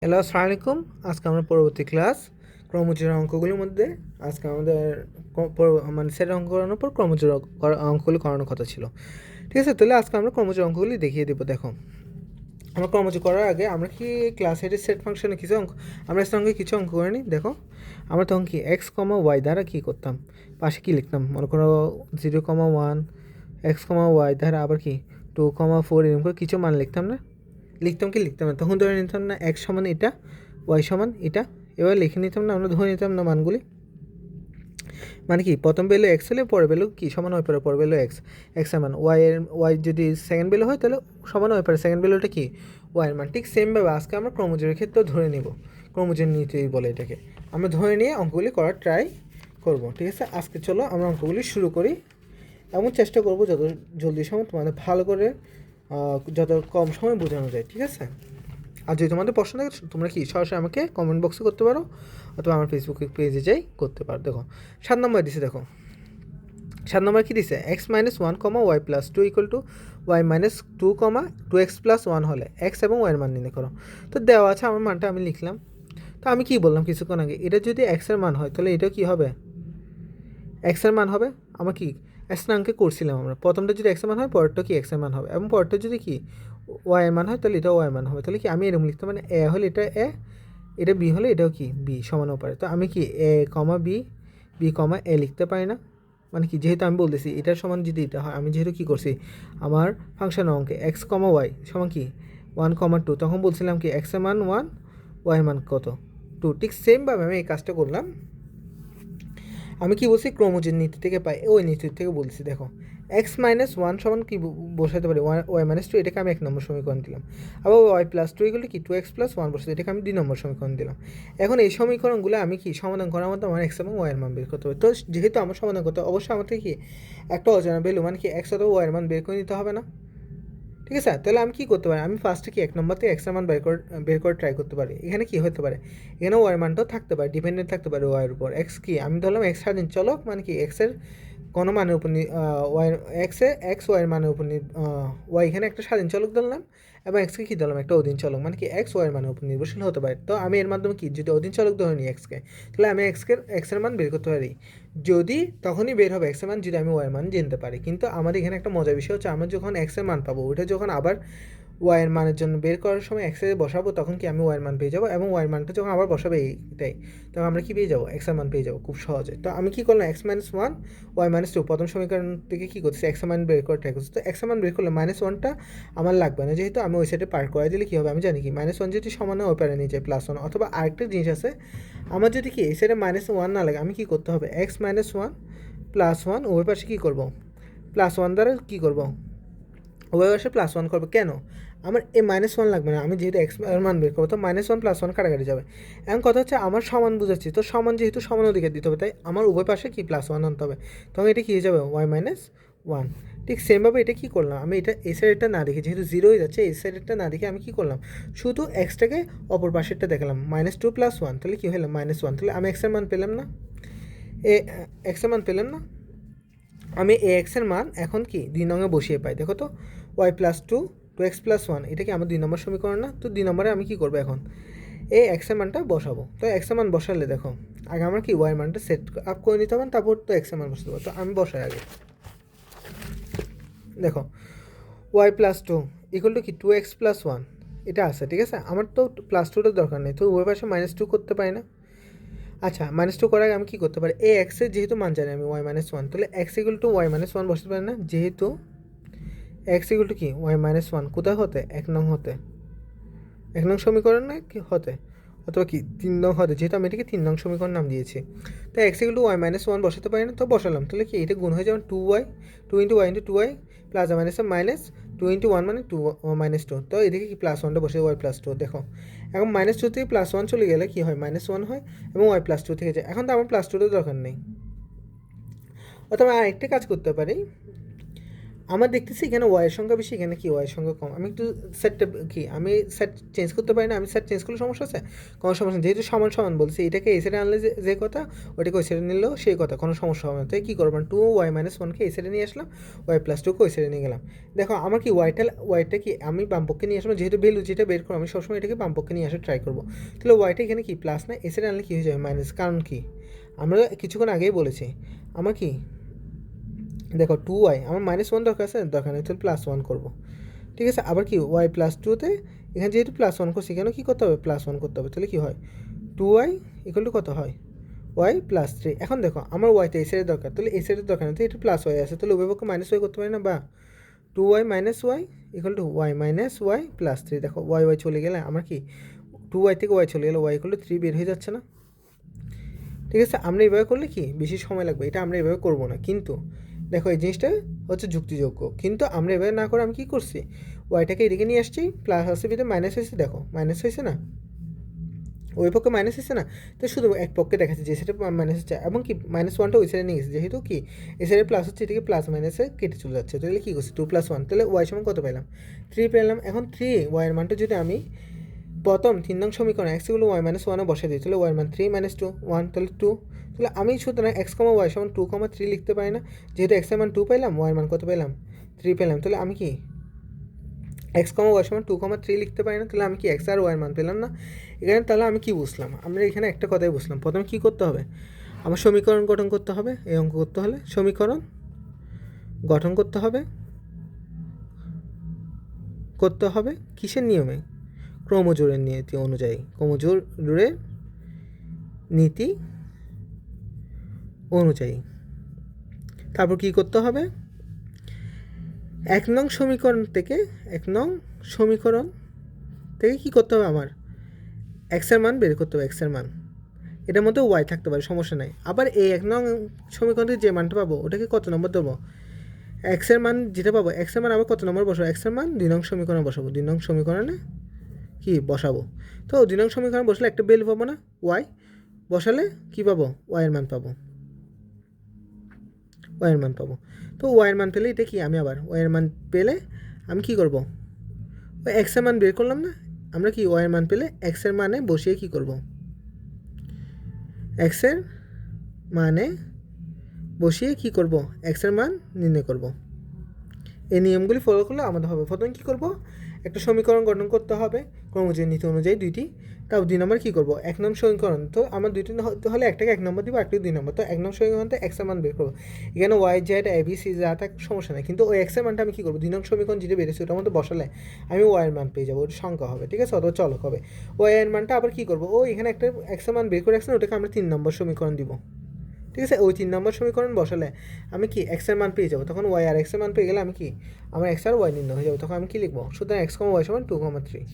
Hello, আসসালামু আলাইকুম। আজকে আমরা পরবর্তী ক্লাস ক্রমজোড় অঙ্কগুলির মধ্যে আজকে আমাদের মানে সেট অঙ্ক করানোর পর ক্রমজোড় অঙ্কগুলি করানোর কথা ছিল। ঠিক আছে, তাহলে আজকে আমরা ক্রমজোড় অঙ্কগুলি দেখিয়ে দেবো। দেখো, আমরা ক্রমজোড় করার আগে আমরা কি ক্লাস এইটের সেট ফাংশনে কিছু অঙ্ক আমরা এর সঙ্গে কিছু অঙ্ক করে নিই। দেখো, আমরা তখন কি এক্স কমা ওয়াই দ্বারা কী করতাম, পাশে কী লিখতাম, মনে করো 0,1 এক্স কমা ওয়াই দ্বারা আবার কি 2,4 এরকম করে কিছু মান লিখতাম না। লিখতাম না, তখন ধরে নিতাম না এক্স সমান এটা, ওয়াই সমান এটা। এবার লিখে নিতাম না, আমরা ধরে নিতাম না মানগুলি। মানে কি প্রথম ভ্যালু এক্স হলে পরের ভ্যালু কি সমান হয়ে পারে, পরের ভ্যালু এক্স, এক্স এর মান ওয়াই যদি সেকেন্ড ভ্যালু হয় তাহলে সমান হয়ে পারে সেকেন্ড ভ্যালুটা কি ওয়াইয়ের মান। ঠিক সেমভাবে আজকে আমরা ক্রমজোড়ের ক্ষেত্রেও ধরে নিব, ক্রমজোড় নীতি বলে এটাকে। আমরা ধরে নিয়ে অঙ্কগুলি করার ট্রাই করব। ঠিক আছে, আজকে চলো আমরা অঙ্কগুলি শুরু করি। এমন চেষ্টা করব যত জলদি সময় তোমাদের ভালো করে যত কম সময় বোঝানো যায়। ঠিক আছে, আর যদি তোমাদের প্রশ্ন থাকে তোমরা কি সরাসরি আমাকে কমেন্ট বক্সে করতে পারো অথবা আমার ফেসবুক পেজে যাই করতে পারো। দেখো 7 নম্বর দিছে, দেখো 7 নম্বর কী দিছে, x minus 1 comma y plus 2 equal to y minus 2 comma 2x plus 1 হলে এক্স এবং ওয়াইয়ের মান নির্ণয় করো। তো দেওয়া আছে, আমার মানটা আমি লিখলাম। তো আমি কি বললাম কিছুক্ষণ আগে, এটা যদি এক্সের মান হয় তাহলে এটাও কী হবে, এক্সের মান হবে। আমার কি স্থানাঙ্কে করছিলাম আমরা, প্রথমটা যদি এক্সের মান হয় পরেরটা কি এক্সের মান হবে, এবং পরেরটা যদি কি ওয়াইয়ের মান হয় তাহলে এটা ওয়াই মান হবে। তাহলে কি আমি এরকম লিখতে, মানে এ হলে এটা এ, এটা বি হলে এটাও কি বি সমানও পারে। তো আমি কি এ কমা বি, বি কমা এ লিখতে পারি না। মানে কি যেহেতু আমি বলতেছি এটার সমান যদি এটা হয়, আমি যেহেতু কী করছি আমার ফাংশন অঙ্কে এক্স কমা ওয়াই সমান কি 1,2, তখন বলছিলাম কি এক্সের মান 1, ওয়াইয়ের মান কত 2। ঠিক সেমভাবে আমি এই কাজটা করলাম। আমি কি বলছি ক্রমজের নীতি থেকে পাই, ওই নীতি থেকে বলছি। দেখো এক্স মাইনাস 1 সমান কি বসাতে পারি ওয়াই মাইনাস 2, এটাকে আমি 1 নম্বর সমীকরণ দিলাম। আবার ওয়াই প্লাস 2 এগুলো কি 2x+1 বসাতে, এটাকে আমি 2 নম্বর সমীকরণ দিলাম। এখন এই সমীকরণগুলো আমি কি সমাধান করার মতো আমার এক্স এবং ওয়াইয়ের মান বের করতে হবে। তো যেহেতু আমার সমাধান করতে অবশ্যই আমার থেকে কি একটা অজানা ভ্যালু মানে কি এক্স অথবা ওয়াইয়ের মান বের করে নিতে হবে না। ঠিক আছে, তাহলে আমি কী করতে পারি, আমি ফার্স্টে কি 1 নম্বর থেকে এক্সের মান বের করে ট্রাই করতে পারি। এখানে কি হতে পারে, এখানে ওয়াই মানটাও থাকতে পারে, ডিপেন্ডেন্ট থাকতে পারে ওয়াইয়ের উপর। এক্স কি আমি ধরলাম এক্স স্বাধীন চলক, মানে কি এক্সের কোনো মানের উপর ওয়াই এক্স ওয়াইয়ের মানের উপর ওয়াই এখানে একটা স্বাধীন চলক ধরলাম, এবং এক্সকে কী ধরলাম একটা অধীন চলক, মানে কি এক্স ওয়াইয়ের মানের উপর নির্ভরশীল হতে পারে। তো আমি এর মাধ্যমে কি যদি অধীন চলক ধরে নিই এক্সকে, তাহলে আমি এক্সের মান বের করতে পারি। যদি তখনই বের হবে এক্সের মান যদি আমি ওয়াইয়ের মান জানতে পারি। কিন্তু আমাদের এখানে একটা মজার বিষয় হচ্ছে, আমরা যখন এক্সের মান পাবো ওইটা যখন আবার ওয়াইয়ের মানের জন্য বের করার সময় এক্সে বসাবো, তখন কি আমি ওয়াইয়ের মান পেয়ে যাবো, এবং ওয়াইয়ের মানটা যখন আবার বসাবে এইটাই, তখন আমরা কি পেয়ে যাবো এক্সের মান পেয়ে যাবো খুব সহজে। তো আমি কী করলাম x-1 y-2 প্রথম সমীকরণ থেকে কী করতেছি এক্সের মান বের করে ট্রাই করছি। তো এক্সের মান বের করলে -1টা আমার লাগবে না, যেহেতু আমি ওই সাইডে পার করে দিলে কী হবে আমি জানি কি -1 যদি সমান হয় ওই পারে নিয়ে যায় +1। অথবা আরেকটা জিনিস আছে, আমার যদি কি এই সাইডে -1 না লাগে, আমি কী করতে হবে x-1 +1 ওই পাশে কী করবো +1 দ্বারা কী করবো উভয় পাশে +1 করবো। কেন আমার এই -1 লাগবে না, আমি যেহেতু এক্স এর মান বের করবো, তো -1 +1 কাটাকাটি যাবে। এখন কথা হচ্ছে আমার সমান বুঝাচ্ছি, তো সমান যেহেতু সমান অধিকার দিতে হবে, তাই আমার উভয় পাশে কি +1 আনতে হবে। তখন এটা কী হয়ে যাবে y-1। ঠিক সেমভাবে এটা কী করলাম, আমি এটা এই সাইডটা না দেখে, যেহেতু 0 হয়ে যাচ্ছে এই সাইডটা না দেখে আমি কী করলাম শুধু এক্সটাকে অপর পাশেরটা দেখালাম -2 + 1, তাহলে কী হলো -1। তাহলে আমি এক্সের মান পেলাম না, এক্সের মান পেলাম না। আমি এ এক্সের মান এখন কি 2 নঙে বসিয়ে পাই। দেখো তো y+2 2x + 1 এটা কি আমার 2 নম্বর সমীকরণ না। তো 2 নম্বরে আমি কি করবো এখন এই এক্সের মানটা বসাবো। তো এক্সের মান বসালে দেখো আগে আমার কি ওয়াই মানটা সেট আপ করে নিতে হবে, তারপর তো এক্সের মান বসাতে হবে। তো আমি বসাই আগে, দেখো y+2 ইকুয়াল টু কি 2x + 1 এটা আছে। ঠিক আছে, আমার তো +2টার দরকার নেই, তো ওই পাশে -2 করতে পারি না। আচ্ছা -2 করার আগে আমি কী করতে পারি, এই এক্সের যেহেতু মান জানি আমি y-1, তাহলে x ইকুয়াল টু y-1 বসাতে পারি না, যেহেতু x ইকুয়াল টু কি y-1 কোথায় হতে 1 নং হতে, 1 নং সমীকরণ না কি হতে, অথবা কি 3 নং হতে, যেহেতু আমি এটাকে 3 নং সমীকরণ নাম দিয়েছি। তাই x ইকুয়াল টু y-1 বসাতে পারি না, তো বসালাম। তাহলে কি এটা গুণ হয়ে যাবে 2y 2 × y × 2y প্লাস মাইনাসে -2 × 1 মানে 2 -2। তো এদিকে কি +1টা বসে y+2। দেখো এখন -2 থেকে +1 চলে গেলে কি হয় -1 হয়, এবং y+2 থেকে যায়। এখন তো আমার +2টার দরকার নেই, অথবা আরেকটা কাজ করতে পারি, আমার দেখতেছি এখানে ওয়াইয়ের সংখ্যা বেশি, এখানে কি ওয়াইয়ের সংখ্যা কম। আমি একটু সেটটা কি আমি সেট চেঞ্জ করতে পারি না? আমি সেট চেঞ্জ করলে সমস্যা আছে? কোনো সমস্যা নেই। যেহেতু সমান সমান বলছি, এটাকে এই সাইডে আনলে যে কথা, ওইটাকে ওই সাইডে নিলেও সেই কথা, কোনো সমস্যা হবে না। তাই কী করবেন, 2y-1কে এই সাইডে নিয়ে আসলাম, y+2কে ওই সাইডে নিয়ে গেলাম। দেখো আমার কি ওয়াইটা কি আমি বামপক্ষে নিয়ে আসলাম, যেহেতু ভ্যালু যেটা বের করবো আমি সবসময় এটাকে বামপক্ষে নিয়ে আসার ট্রাই করবো। তাহলে ওয়াইটা এখানে কি প্লাস না, এই সাইডে আনলে কী হয়ে যাবে মাইনাস। কারণ কি আমরা কিছুক্ষণ আগেই বলেছি আমার কি, দেখো 2y আমার -1 দরকার আছে, দরকার নেই, তাহলে +1 করবো। ঠিক আছে, আবার কি y+2তে এখানে যেহেতু +1 করছি, এখানেও কী করতে হবে, +1 করতে হবে। তাহলে কী হয়, 2y = কত হয়, y+3। এখন দেখো আমার ওয়াইতে এই সাইডের দরকার, তাহলে এই সাইডের দরকার নেই, তো এটা +y আছে, তাহলে উভয়পক্ষে -y করতে পারি না, বা 2y - y y-y+3। দেখো y চলে গেলে আমার কি 2y থেকে y চলে গেলে y=3 বের হয়ে যাচ্ছে না। ঠিক আছে, আমরা এইভাবে করলে কি বেশি সময় লাগবে, এটা আমরা এভাবে করবো না। কিন্তু দেখো এই জিনিসটা হচ্ছে যুক্তিযোগ্য, কিন্তু আমরা এভাবে না করে আমি কী করছি, ওয়াইটাকে এদিকে নিয়ে আসছি, প্লাস আসছে ভিতরে মাইনাস হয়েছে, দেখো মাইনাস হয়েছে না, ওই পক্ষে মাইনাস হয়েছে না, তো শুধু এক পক্ষে দেখাচ্ছে যে সেটা মাইনাস হচ্ছে, এবং কি -1টা ওই সাইডে নিয়ে গেছে, যেহেতু কি এই সাইডে প্লাস হচ্ছে, এদিকে প্লাস মাইনাসে কেটে চলে যাচ্ছে। তাহলে কী করছি 2+1, তাহলে ওয়াই সমান কত পেলাম, 3 পেলাম। এখন 3 ওয়াইয়ের মানটা যদি আমি প্রথম 3 নং সমীকরণ x=y - 1 বসে দিই, তাহলে y মান 3 - 2 1, তাহলে 2। তাহলে আমি সুতরাং x, y = 2, 3 লিখতে পারি না, যেহেতু x এর মান 2 পেলাম, y এর মান কত পেলাম 3 পেলাম। তাহলে আমি কি x, y = 2, 3 লিখতে পারি না, তাহলে আমি কি x আর y এর মান পেলাম না এখানে। তাহলে আমি কি বুঝলাম, আমরা এখানে একটা কথাই বুঝলাম, প্রথমে কী করতে হবে, আমার সমীকরণ গঠন করতে হবে। এই অঙ্ক করতে হলে সমীকরণ গঠন করতে হবে কিসের নিয়মে, ক্রমজোড়ের নীতি অনুযায়ী, ক্রমজোড়ের নীতি অনুযায়ী। তারপর কী করতে হবে, 1 নং সমীকরণ থেকে কী করতে হবে, আমার এক্সের মান বের করতে হবে, এক্সের মান এটার মধ্যে ওয়াই থাকতে পারে, সমস্যা নাই। আবার এই 1 নং সমীকরণ থেকে যে মানটা পাবো ওটাকে কত নম্বর দেবো, এক্সের মান যেটা পাবো, এক্সের মান আবার কত নম্বর বসাবো, এক্সের মান 2 নং সমীকরণে বসাবো, 2 নং সমীকরণে কি বসাবো। তো 2 নং সমীকরণ বসলে একটা ভ্যালু পাবো না, ওয়াই বসালে কী পাবো, ওয়াইয়ের মান পাবো, ওয়াইয়ের মান পাবো। তো ওয়াইয়ের মান পেলে এটা কি, আমি আবার ওয়াইয়ের মান পেলে আমি কী করবো, ওই এক্সের মান বের করলাম না, আমরা কি ওয়াইয়ের মান পেলে এক্সের মানে বসিয়ে কী করবো, এক্সের মানে বসিয়ে কী করব, এক্সের মান নির্ণয় করব। এই নিয়মগুলি ফলো করলে আমাদের হবে। প্রথমে কী করব, একটা সমীকরণ গঠন করতে হবে ক্রমজোড় নীতি অনুযায়ী 2টি। তাও 2 নম্বর কী করবো, 1 নং সমীকরণ, তো আমার 2টি হলে একটাকে 1 নম্বর দিব, একটাকে 2 নম্বর। তো 1 নং সমীকরণতে এক্সের মান বের করবো, এখানে Y Z A B C যা থাক সমস্যা নেই, কিন্তু ওই এক্সের মানটা আমি কী করবো, 2 নং সমীকরণ যেটা বেরিয়েছে ওটার মধ্যে বসালে আমি ওয়াইয়ের মান পেয়ে যাবো, ওটা সংখ্যা হবে। ঠিক আছে, অথবা চলক হবে। ওয়াইয়ের মানটা আবার কী করবো, এখানে একটা এক্সের মান বের করে রাখছে, ওটাকে আমরা 3 নম্বর সমীকরণ দিব। ঠিক আছে, ওই 3 নম্বর সমীকরণ বসালে আমি কি এক্সের মান পেয়ে যাবো, তখন ওয়াই আর এক্সের মান পেয়ে গেলে আমি কি আমার এক্স আর ওয়াই নির্ণয় হয়ে যাবো, তখন আমি কি লিখবো, সুতরাং x, y = 2, 3।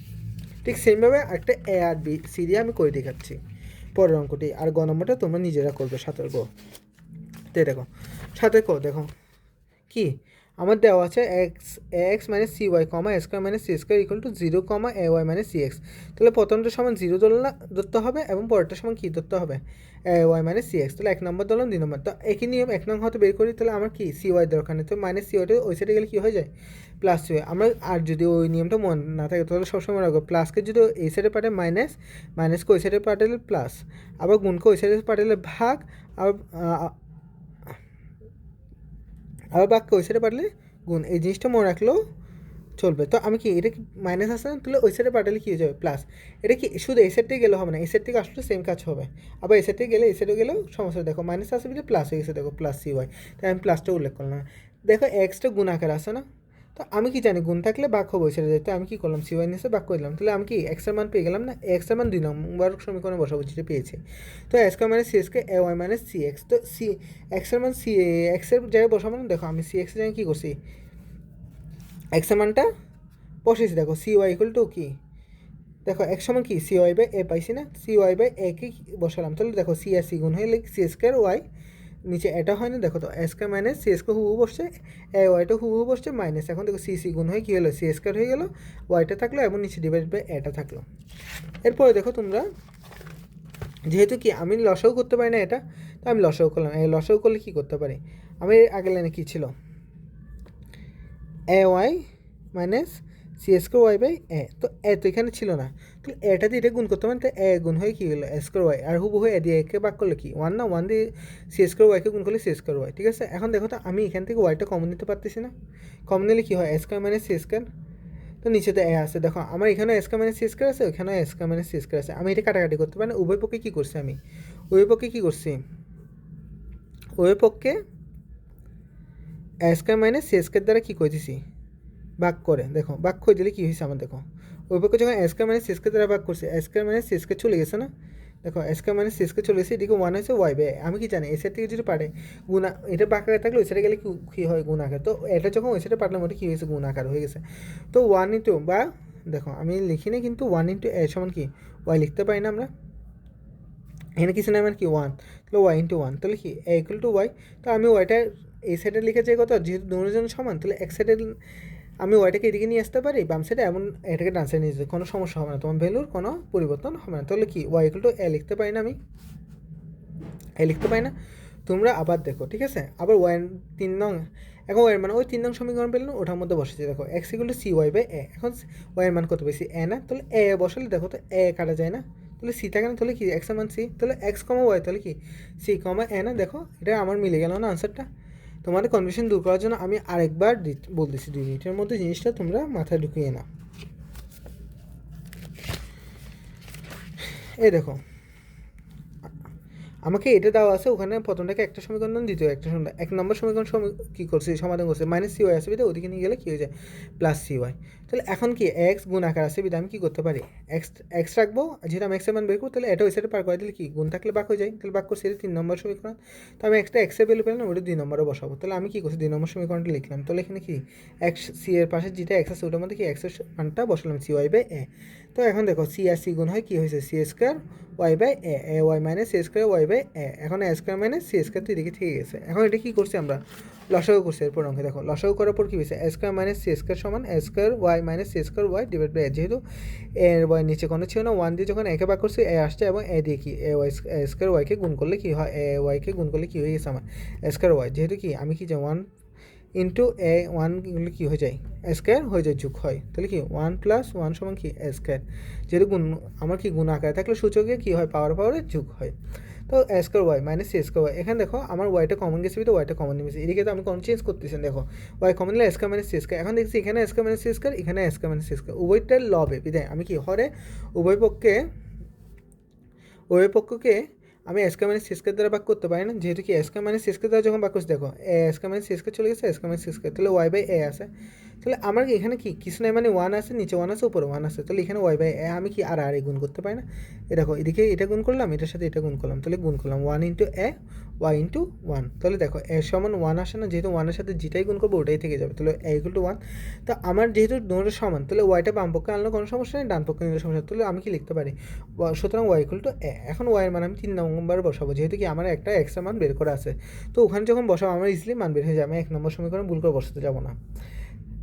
ঠিক সেমভাবে একটা এ আর বি সি দিয়ে আমি করে দেখাচ্ছি পরের অঙ্কটি। আর গ নম্বরটা তোমরা নিজেরা করবে, 7 গ। তো দেখো 7 ক, দেখো কি আমার দেওয়া আছে ax - cy, a² - c² = 0, ay - cx। তাহলে প্রথমটা সমান 0 ধরতে হবে, এবং পরেরটা সমান কী ধরতে হবে, ay - cx। তাহলে 1 নম্বর ধরলাম, 2 নম্বর। তো একই নিয়ম 1 নং হতে বের করি, তাহলে আমার কি cy দরকার নেই, তো -cyটা ওই সাইডে গেলে কী হয়ে যায়, প্লাস হয়ে। আমরা আর যদি ওই নিয়মটা মনে না থাকে তাহলে সবসময় রাখবো, প্লাসকে যদি এই সাইডে পাঠায় মাইনাস, মাইনাসকে ওই সাইডে পাঠালে প্লাস, আবার গুণকে ওই সাইডে পাঠালে ভাগ, আবার বাক্য ওই সাইডে পাঠালে গুণ, এই জিনিসটা মনে রাখলেও চলবে। তো আমি কি এটা কি মাইনাস আসছে না, তাহলে ওই সাইডে পাঠালে কী হয়ে যাবে, প্লাস। এটা কি শুধু এই সাইড থেকে গেলে হবে না, এই সাইড থেকে আসলে সেম কাজ হবে, আবার এই সাইড থেকে গেলে এই সাইডে গেলেও সমস্যা। দেখো মাইনাস আসে বলে প্লাস হয়ে গেছে, দেখো প্লাস cy, তাই আমি প্লাসটা উল্লেখ করলাম। দেখো এক্সটা গুণ আকার আসে না, তো আমি কি জানি গুণ থাকলে বাক্য ওই সাইডে যায়, তো আমি কী করলাম, cy নিচে বাক্য দিলাম, তাহলে আমি কি এক্সের মান পেয়ে গেলাম না, এক্সের মান 2 নম্বর সমীকরণে বসাবো যেটা পেয়েছে। তো a² - cx, ay - cx, তো এক্সের মান এক্সের জায়গায় বসাবো না। দেখো আমি এক্সের জায়গায় কী করছি, এক্সের মানটা বসেছি, দেখো cy = কি, দেখো এক সমান কি cy/a পাইছি না, cy/a কে বসালাম, তাহলে দেখো c আর c গুণ হয়ে c² y, নিচে এটা হয় না, দেখো তো a² - c² হুবহু বসছে, ওয়াইটা হুবহু বসছে মাইনাস, এখন দেখো c গুণ হয়ে কী হলো, c² হয়ে গেলো, ওয়াইটা থাকলো, এবং নিচে /a থাকলো। এরপরে দেখো তোমরা, যেহেতু কি আমি লসাও করতে পারি না এটা, তো আমি লসাও করলাম। লসাও করলে কী করতে পারি, আমি আগের লাইনে কী ছিল, A Y minus C square Y by A. তো এ তো এখানে ছিল না, তো এটা দিয়ে এটা গুণ করতে পারেন, তো এ গুণ হয়ে কী হলো এ স্কোয়ার ওয়াই, আর হুবহু এ দিয়ে একে ভাগ করলে কি ওয়ান না, ওয়ান দিয়ে সি স্কোয়ার ওয়াইকে গুণ করলে সি স্কোয়ার ওয়াই। ঠিক আছে, এখন দেখো তো আমি এখান থেকে ওয়াইটা কমন নিতে পারতেছি না, কমন নিলে কী হয় এ স্কোয়ার মাইনাস সি স্কোয়ার। তো নিচেতে এ আছে, দেখো আমার এখানে এ স্কোয়ার মাইনাস সি স্কোয়ার আছে, ওখানে এ স্কোয়ার মাইনাস সি স্কোয়ার আছে, আমি এটা কাটাকাটি করতে পারি না। উভয় পক্ষে কী করছি আমি, উভয় পক্ষে কী করছি, উভয় পক্ষে এ স্কোয়ার মাইনাস সি স্কোয়ার দ্বারা কী করতেছি ভাগ করে, দেখো ভাগ করে দিলে কী হয়েছে আমার, দেখো ওই পক্ষে যখন এ স্কোয়ার মাইনাস সি স্কোয়ার দ্বারা ভাগ করছে এ স্কোয়ার মাইনাস সি স্কোয়ার চলে গেছে না, দেখো এ স্কোয়ার মাইনাস সি স্কোয়ার চলে গেছে, এদিকে ওয়ান হয়েছে ওয়াই বাই। আমি কি জানি এই সাইড থেকে যদি পারে গুণা, এটা বাঁকা থাকলে ওই সাইডে গেলে কী হয় গুণ আকার, তো এটা যখন ওই সাইডে পারলাম ওটা কী হয়েছে গুণ আকার হয়ে গেছে। তো ওয়ান ইন্টু বা দেখো আমি লিখিনি কিন্তু ওয়ান ইন্টু এ সমান কি ওয়াই লিখতে পারি না আমরা, এখানে কিছু না মানে কি ওয়ান, তাহলে ওয়াই ইন্টু ওয়ান, তাহলে কি এ ইকুয়াল টু ওয়াই। তো আমি ওয়াইটা এই সাইডে লিখে যাই কত, যেহেতু দুজন সমান তাহলে এক সাইডে আমি ওয়াইটাকে এদিকে নিয়ে আসতে পারি বাম সাইডে, এমন এটাকে ডান সাইডে নিয়ে যেতে কোনো সমস্যা হবে না, তোমার ভ্যালুর কোনো পরিবর্তন হবে না। তাহলে কি ওয়াই ইকুয়াল টু এ লিখতে পারি না, আমি এ লিখতে পারি না। তোমরা আবার দেখো, ঠিক আছে, আবার ওয়াই 3 নং, এখন ওয়াইয়ের মান ওই 3 নং সমীকরণ পেলে না ওটার মধ্যে বসেছে, দেখো X equal to C Y by A. এখন ওয়াইয়ের মান কত বেশি এ না, তাহলে এ বসালে দেখো তো এ কাটা যায় না, তাহলে সি থাকে না, তাহলে কি এক্স এর মান সি, তাহলে এক্স কমা ওয়াই তাহলে কি সি কমা এ না। দেখো এটা আমার মিলে গেল না আনসারটা। তোমাদের কনফিউশন দূর করার জন্য আমি আরেকবার বলতেছি, 2 মিনিটের মধ্যে জিনিসটা তোমরা মাথায় ঢুকিয়ে নাও। এই দেখো আমাকে এটা দেওয়া আছে, ওখানে প্রথমটাকে একটা সমীকরণ, দ্বিতীয় একটা সমীকরণ, 1 নম্বর সমীকরণ কী করছে সমাধান করছে মাইনাস সি ওয়াই আছে বিধে ওদিকে নিয়ে গেলে কী হয়ে যায় প্লাস সি ওয়াই। তাহলে এখন কি এক্স গুণ আকার আছে বিধে আমি কী করতে পারি এক্স এক্স রাখবো, যেহেতু আমি এক্সের মান বের করবো তাহলে এটা ওই সাইডে পার করে দিলে কি গুণ থাকলে বাক হয়ে যায়, তাহলে বাক করছি এটা 3 নম্বর সমীকরণ। তো আমি একটা এক্সের ভ্যালু পেলাম ওটা 2 নম্বরে বসাবো, তাহলে আমি কী করছি 2 নম্বর সমীকরণটা লিখলাম, তাহলে এখানে কি এক্স সি এর পাশে যেটা এক্স আছে ওটার মধ্যে কি এক্সের মানটা বসালাম সি ওয়াই বাই এ। তো এখন দেখো সি আর সি গুণ হয় কী হয়েছে C square Y by A, A Y minus C square Y by A. এখন A square minus C square তো এদিকে থেকে গেছে। এখন এটা কী করছি আমরা লসাগু করছি, এরপর অঙ্কে দেখো লসাগু করার পর কী হয়েছে A square minus C square সমান A square Y minus C square Y divide by A, যেহেতু এর ওয়াই নিচে কোনো ছিল না, ওয়ান দিয়ে যখন একে ভাগ করছি এ আসছে এবং এ দিয়ে কি এ ওয়াই স্কোয়ার ওয়াইকে গুণ করলে কী হয় এ ওয়াইকে গুণ করলে কী হয়ে গেছে আমার স্কোয়ার ওয়াই, যেহেতু কি আমি কি যে ওয়ান ইন্টু এ ওয়ান কী হয়ে যায় স্কোয়ার হয়ে যায় যোগ হয়, তাহলে কি 1 + 1 সমান কি স্কোয়ার, যেহেতু গুণ আমার কি গুণ আকারে থাকলে সূচকে কী হয় পাওয়ার পাওয়ারে যোগ হয়। তো A square Y minus C square Y, এখানে দেখো আমার ওয়াইটা কমন গেছে তো ওয়াইটা কমন নিয়েছে, এদিকে তো আমি কোনো চেঞ্জ করতেছি দেখো ওয়াই কমন নিলে স্কোয়ার মাইনাস সি স্কোয়ার, এখন দেখছি এখানে স্কোয়ার মাইনাস সি স্কোয়ার এখানে স্কোয়ার মাইনাস সি স্কোয়ার উভয়টার লবে বিদায় আমি কি হরে উভয় পক্ষকে আমি স্কোয়ার মাইনাস সি স্কোয়ার দ্বারা ভাগ করতে পারি না, যেহেতু কি স্কোয়ার মাইনাস সি স্কোয়ার দ্বারা যখন ভাগ করছি দেখো এ স্কোয়ার মাইনাস সি স্কোয়ার চলে গেছে স্কোয়ার মাইনাস সি স্কোয়ার, তাহলে ওয়াই বাই এ আছে, তাহলে আমার কি এখানে কি কিছু নাই মানে 1 আছে নিচে 1 আছে উপরে 1 আছে, তাহলে এখানে ওয়াই বাই এ আমি কি আর গুণ করতে পারি না, এ দেখো এদিকে এটা গুণ করলাম এটার সাথে এটা গুণ করলাম, তাহলে গুণ করলাম 1 ইন্টু এ ওয়াই ইন্টু 1, তাহলে দেখো এ সমান 1 আসে না, যেহেতু 1 এর সাথে যেটাই গুণ করবো ওটাই থেকে যাবে, তাহলে এ ইকুয়াল টু 1। তো আমার যেহেতু দুটো সমান তাহলে ওয়াইটা বাম পক্ষে আনলে কোনো সমস্যা নেই, ডান পক্ষে নিলে সমস্যা, তাহলে আমি কি লিখতে পারি সুতরাং ওয়াই ইকুয়াল টু এ। এখন ওয়াইয়ের মান আমি 3 নম্বর বসাবো, যেহেতু কি আমার একটা এক্সের মান বের করা আছে, তো ওখানে যখন বসাবো আমার ইজিলি মান বের হয়ে যাবে, আমি 1 নম্বর সমীকরণ ভুল করে বসাতে যাবো না,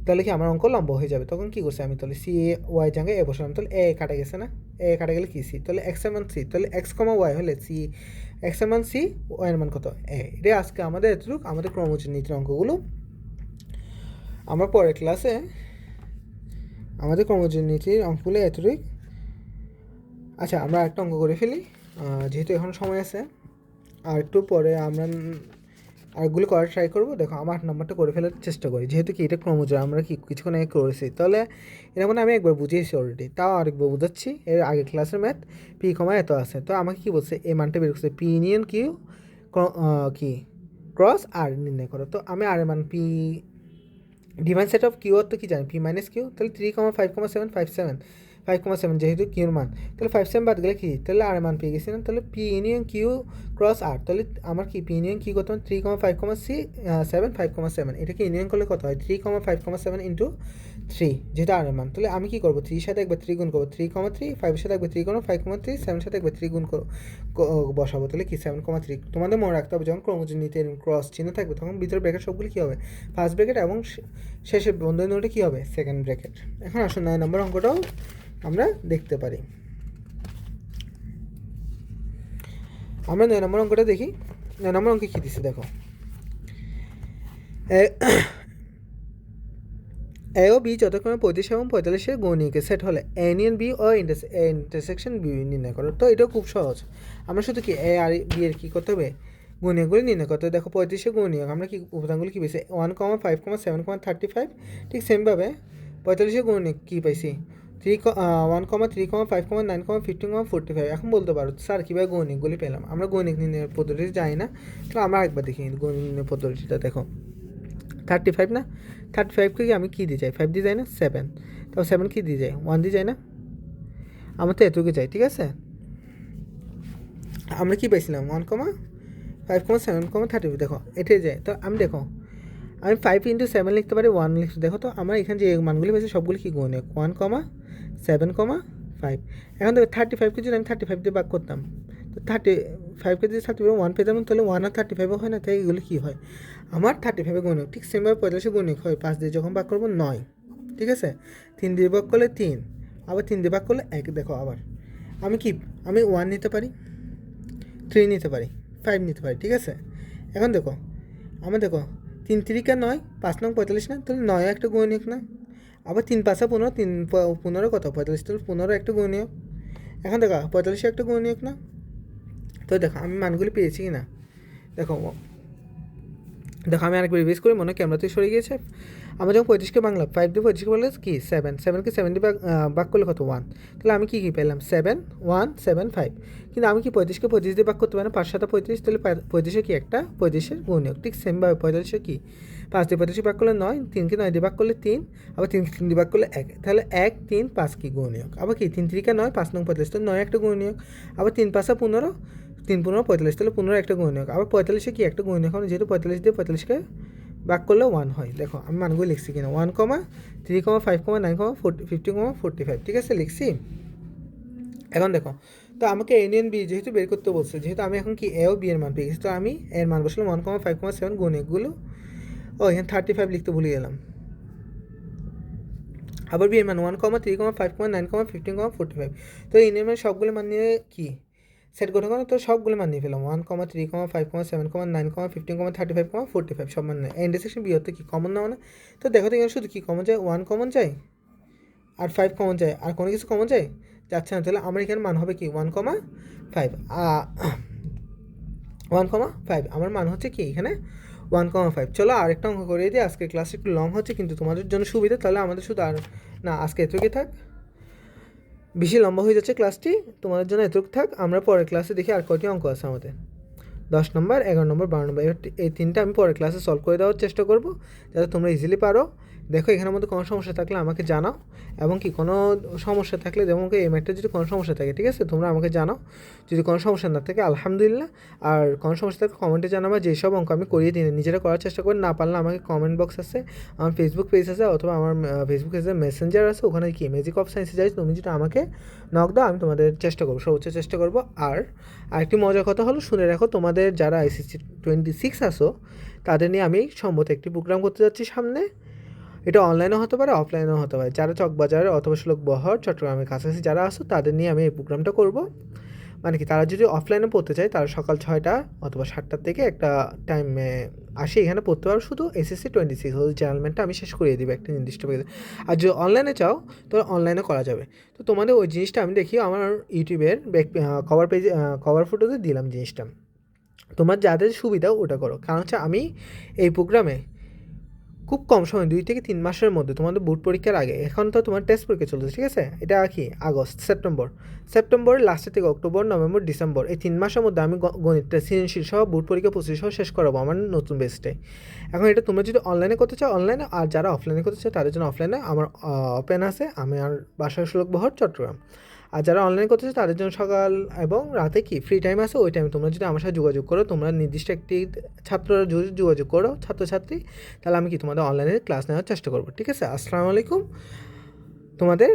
তাহলে কি আমার অঙ্ক লম্ব হয়ে যাবে। তখন কী করছি আমি তাহলে সি ওয়াই জায়গায় এ বসালাম, তাহলে এ কাটা গেছে না, এ কাটা গেলে কি সি, তাহলে এক্স এর মান সি, তাহলে এক্স কমা ওয়াই হলে সি এক্স এর মান সি ওয়াইয়ের মান কত এ। এটা আজকে আমাদের এতটুকু আমাদের ক্রমযোজনীতির অঙ্কগুলো, আমরা পরের ক্লাসে আমাদের ক্রমযোজনীতির অঙ্কগুলো এতটুকু। আচ্ছা আমরা একটা অঙ্ক করে ফেলি যেহেতু এখন সময় আছে, আর একটু পরে আমরা আরেকগুলো করার ট্রাই করবো। দেখো আমার 8 নম্বরটা করে ফেলার চেষ্টা করি, যেহেতু কি এটা ক্রমযোজন আমরা কি কিছুক্ষণ আগে করেছি, তাহলে এর মানে আমি একবার বুঝিয়েছি অলরেডি, তাও আরেকবার বুঝাচ্ছি। এর আগে ক্লাসের ম্যাথ পি কমা এত আছে, তো আমাকে কী বলছে এই মানটা বের করছে পি ইউনিয়ন কিউ কি ক্রস আর নির্ণয় করো। তো আমি আর এর মান p demand set of q তো কি জানি পি মাইনাস কিউ, তাহলে 3,5,7 5,7 যেহেতু কিউর মান, তাহলে 5,7 বাদ গেলে কি তাহলে আর মান পেয়ে গেছি না, তাহলে পি ইউনিয়ন কিউ ক্রস আর, তাহলে আমার কি পি ইউনিয়ন কিউ কত 3,5,7 5,7, এটাকে ইউনিয়ন করলে কত হয় 3,5,7 ইন্টু 3, যেটা আর মান। তাহলে আমি কি করবো 3 সাথে একবার 3 গুণ করবো 3,3, 5 সাথে একবার 3 করবো 5,3, 7 সাথে একবার 3 গুণ করো বসাবো, তাহলে কি 7,3। তোমাদের মনে রাখতে হবে যখন ক্রমযোজনীতে ক্রস চিহ্ন থাকবে তখন ভিতরে ব্র্যাকেট সবগুলি কী হবে ফার্স্ট ব্র্যাকেট এবং শেষে বন্ধনী নোটে কী হবে সেকেন্ড ব্র্যাকেট। এখন আসুন 9 নম্বর অঙ্কটাও আমরা দেখতে পারি। আমরা 9 নম্বর অঙ্কটা দেখি। 9 নম্বর অঙ্কে কী দিচ্ছে দেখো এ ও বি যথাক্রমে 35 এবং 45-এর গৌণিকের সেট হলে ইউনিয়ন বি ও ইন্টারসেকশন বি নির্ণয় করো। তো এটাও খুব সহজ। আমরা শুধু কি এ আর বি এর কী করতে হবে, গুণিয়কগুলো নির্ণয় করতে হবে। দেখো 35-এর গুণিয়ক আমরা কি উপাদানগুলো কী পেয়েছি, 1,5,7,35। ঠিক সেমভাবে 45-এর গুণিয়ক কী পাইছি, 1,3,5,9,15,45। এখন বলতে পারো স্যার কীভাবে গৌণিকগুলি পেলাম। আমরা গৌণিক নির্ণয়ের পদ্ধতি জানি না, তো আমরা একবার দেখি গৌণিক নির্ণয় পদ্ধতিটা। দেখো 35 না, 35কে আমি কী দিয়ে যাই, 5 দিয়ে যাই না, 7। তাও 7 কী দিয়ে যায়, 1 দিয়ে যায় না, আমার তো এটুকু চাই। ঠিক আছে, আমরা কী পাইছিলাম 1,5,7,35। দেখো এটাই যায়। তো আমি দেখো আমি 5 × 7 লিখতে পারি, 1 লিখতে। দেখো তো আমার এখানে যে মানগুলি পেয়েছি সবগুলি কি গুণিয়ক, 1,7,5। এখন দেখো 35কে যদি আমি 35 দিয়ে ভাগ করতাম, তো 35কে যদি 35 1 পেতাম, তাহলে 1 আর 35 হয় না, তাই এগুলো কী হয় আমার 35 গুণিয়ক। ঠিক সেমভাবে 45 গুণিয়ক হয় 5 দিয়ে যখন ভাগ করবো 9। ঠিক আছে, 3 দিয়ে ভাগ করলে 3, আবার 3 দিয়ে ভাগ করলে 1। দেখো আবার আমি 1 নিতে পারি, 3 নিতে পারি, 5 নিতে পারি। ঠিক আছে, এখন দেখো দেখো 3 3 9, 5 নং 45 না, তাহলে 9 একটা গুণিয়ক না। আবার 3 5 15, 3 15 কত 45, তাহলে 15 একটা গুণিয়ক। এখন দেখো 45 একটা গুণিয়ক না। তো দেখো আমি মানগুলি পেয়েছি কি না। দেখো আমি আরেকবার রিভাইজ করি, মনে হয় ক্যামেরাতে সরে গিয়েছে। আমরা যখন 35কে বাংলা 5 দিয়ে 35কে বললে কি 7কে 7 দিয়ে ভাগ করলে কত 1। তাহলে আমি কী পেলাম 7 1 7 5। কিন্তু আমি কি 35কে 35 দিয়ে ভাগ করতে পারি না, 5 7 35, তাহলে 35 কি একটা 35-এর গুণিয়ক। ঠিক সেমভাবে 45 কি 5 দিয়ে 35 ভাগ করলে 9, 3কে 9 দিয়ে ভাগ করলে 3, আবার 3 দিয়ে ভাগ করলে 1। তাহলে 1 3 5 কি গুণিয়ক। আবার কি 3 3 9, 5 নং 45, তো 9 একটা গুণিয়ক। আবার 3 5 15, 3 15 45, তাহলে 15 একটা গুণিয়ক। আবার 45 কি একটা গুণিয়ক, যেহেতু 45 দিয়ে 45কে ভাগ করলে 1 হয়। দেখো আমি মানগুলো লিখছি কিনা, 1,3,5,9,15,45। ঠিক আছে, লিখছি। এখন দেখো তো আমাকে ইউনিয়ন বি যেহেতু বের করতে বলছে, যেহেতু আমি এখন কি এ ও বি এর মান পেয়ে গেছি, তো আমি এর মান বসলাম 1,5,7 গুণিয়কগুলো। এখানে 35 লিখতে ভুলে গেলাম। আবার বি এর মান 1,3,5,9,15,45। তো ইউনিয়ন মান সবগুলো মান নিয়ে কি সেট গঠন করো, তো সবগুলো মান নিয়ে ফেলাম 1,3,5,7,9,15,35,45 সব মান নেয়। ইন্টারসেকশন বি হতে কি কমন নেওয়া না। তো দেখো তো এখানে শুধু কি কমন যায়, 1 কমন যায় আর 5 কমন যায়, আর কোনো কিছু কমন যায় যাচ্ছে না। তাহলে আমার এখানে মান হবে কি 1,5। 1,5 আমার মান হচ্ছে কি এখানে 1,5। চলো আরেকটা অঙ্ক করে দিই। আজকে ক্লাস একটু লং হচ্ছে, কিন্তু তোমাদের জন্য সুবিধা, তাহলে আমাদের শুধু আর না আজকে এতটুকুই থাক, বেশি লম্বা হয়ে যাচ্ছে ক্লাসটি, তোমাদের জন্য এতটুকু থাক। আমরা পরের ক্লাসে দেখি আর কয়টি অঙ্ক আছে আমাদের, 10 নম্বর 11 নম্বর 12 নম্বর। এই তিনটা আমি পরের ক্লাসে সলভ করে দেওয়ার চেষ্টা করব, যাতে তোমরা ইজিলি পারো। দেখো এখানের মধ্যে কোনো সমস্যা থাকলে আমাকে জানাও, এবং কি কোনো সমস্যা থাকলে যেমন এই ম্যাথটা যদি কোনো সমস্যা থাকে, ঠিক আছে, তোমরা আমাকে জানাও। যদি কোনো সমস্যা না থাকে আলহামদুলিল্লাহ, আর কোনো সমস্যা থাকে কমেন্টে জানাবা। যেসব অঙ্ক আমি করিয়ে দিই নিজেরা করার চেষ্টা করি, না পারলে আমাকে কমেন্ট বক্স আছে, আমার ফেসবুক পেজ আছে, অথবা আমার ফেসবুক পেজের মেসেঞ্জার আছে, ওখানে কি ম্যাজিক অফ সায়েন্সে যাই, তুমি যদি আমাকে নক দাও আমি তোমাদের চেষ্টা করবো, সর্বোচ্চ চেষ্টা করবো। আর আরেকটি মজার কথা হলো, শুনে রাখো, তোমাদের যারা ICC 26 আসো তাদের নিয়ে আমি সম্ভবত একটি প্রোগ্রাম করতে যাচ্ছি সামনে। এটা অনলাইনেও হতে পারে, অফলাইনেও হতে পারে। যারা চকবাজার অথবা বহর চট্টগ্রামের কাছাকাছি যারা আসো তাদের নিয়ে আমি এই প্রোগ্রামটা করব। মানে কি তারা যদি অফলাইনে পড়তে চায়, তারা সকাল 6টা অথবা 7টার থেকে একটা টাইমে আসে এখানে পড়তে পারো। শুধু SSC 26 ওই চ্যানেলমেন্টটা আমি শেষ করিয়ে দিই একটা নির্দিষ্ট পেজে। আর যদি অনলাইনে চাও তো অনলাইনে করা যাবে। তো তোমাদের ওই জিনিসটা আমি দেখি আমার ইউটিউবের কভার পেজে কভার ফটোতে দিলাম জিনিসটা। তোমার যাদের সুবিধা ওটা করো, কারণ হচ্ছে আমি এই প্রোগ্রামে খুব কম সময় 2 থেকে 3 মাসের মধ্যে তোমাদের বোর্ড পরীক্ষার আগে, এখন তো তোমার টেস্ট পরীক্ষা চলছে, ঠিক আছে, এটা কি আগস্ট সেপ্টেম্বরের লাস্টের থেকে অক্টোবর নভেম্বর ডিসেম্বর এই 3 মাসের মধ্যে আমি গণিতটা সৃজনশীল সহ বোর্ড পরীক্ষা 25 সহ শেষ করাবো আমার নতুন বেসটাই। এখন এটা তোমরা যদি অনলাইনে করতে চাও অনলাইনে, আর যারা অফলাইনে করতে চাও তাদের জন্য অফলাইনে আমার ওপেন আছে, আমি আর বাসার বহর চট্টগ্রাম। আর যারা অনলাইন করতে চাও তাদের জন্য সকাল এবং রাতে কি ফ্রি টাইম আছে, ওই টাইমে তোমরা যদি আমার সাথে যোগাযোগ করো, তোমরা নির্দিষ্ট একটি ছাত্ররা যদি যোগাযোগ করো ছাত্রছাত্রী, তাহলে আমি কি তোমাদের অনলাইনে ক্লাস নেওয়ার চেষ্টা করবো, ঠিক আছে। আসসালামু আলাইকুম। তোমাদের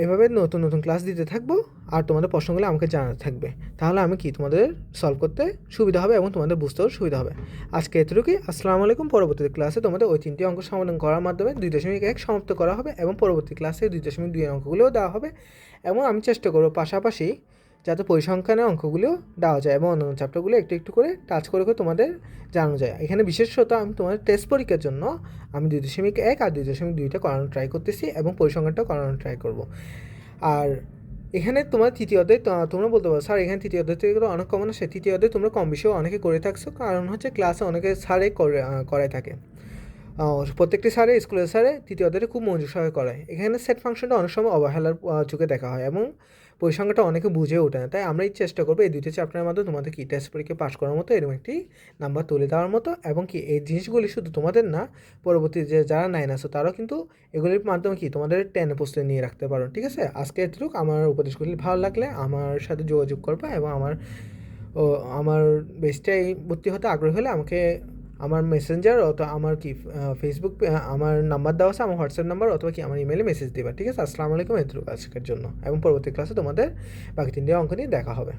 এভাবে নতুন নতুন ক্লাস দিতে থাকবো, আর তোমাদের প্রশ্নগুলো আমাকে জানাতে থাকবে, তাহলে আমি কি তোমাদের সলভ করতে সুবিধা হবে এবং তোমাদের বুঝতেও সুবিধা হবে। আজকে এতটুকুই। আসসালামু আলাইকুম। পরবর্তী ক্লাসে তোমাদের ওই 3টি অঙ্ক সমাধান করার মাধ্যমে 2.1 সমাপ্ত করা হবে, এবং পরবর্তী ক্লাসে 2.2 অঙ্কগুলোও দেওয়া হবে। এবং আমি চেষ্টা করবো পাশাপাশি যাতে পরিসংখ্যানের অঙ্কগুলো দেওয়া যায় এবং অন্যান্য চ্যাপ্টারগুলো একটু একটু করে টাচ করে করে তোমাদের জানানো যায়। এখানে বিশেষত আমি তোমাদের টেস্ট পরীক্ষার জন্য আমি 2.1 আর 2.2টা করানোর ট্রাই করতেছি এবং পরিসংখ্যানটাও করানোর ট্রাই করব। আর এখানে তোমার তৃতীয় অধ্যায় তোমরা বলতে পারো স্যার এখানে তৃতীয় অধ্যায় থেকে অনেক কমন আসে। তৃতীয় অধ্যায় তোমরা কম বেশিও অনেকে করে থাকছো, কারণ হচ্ছে ক্লাসে অনেকে স্যারে করায় থাকে। প্রত্যেকটি স্যারে স্কুলের স্যারে তৃতীয় অধ্যায়টা খুব মনোযোগ সহকারে করায়। এখানে সেট ফাংশনটা অনেক সময় অবহেলার চোখে দেখা হয় এবং পরিসংখ্যানটা অনেকে বুঝে ওঠে না। তাই আমরা এই চেষ্টা করবো এই দুইটা চ্যাপ্টারের মাধ্যমে তোমাদের কি টেস্ট পরীক্ষা পাস করার মতো এরকম একটি নাম্বার তুলে দেওয়ার মতো, এবং কি এই জিনিসগুলি শুধু তোমাদের না, পরবর্তী যে যারা 9 আসো তারাও কিন্তু এগুলির মাধ্যমে কি তোমাদের 10 প্রস্তুতি নিয়ে রাখতে পারো। ঠিক আছে, আজকে এতটুকু। আমার উপদেশগুলি ভালো লাগলে আমার সাথে যোগাযোগ করবা এবং আমার বেসটাই ভর্তি হতে আগ্রহী হলে আমাকে আমার মেসেঞ্জার অথবা আমার কি ফেসবুক আমার নাম্বার দেওয়া আছে, আমার হোয়াটসঅ্যাপ নাম্বার, অথবা কি আমার ইমেলে মেসেজ দেবা। ঠিক আছে, আসসালামু আলাইকুম এতটুকু আজকের জন্য, এবং পরবর্তী ক্লাসে তোমাদের বাকি 3টি অঙ্ক নিয়ে দেখা হবে।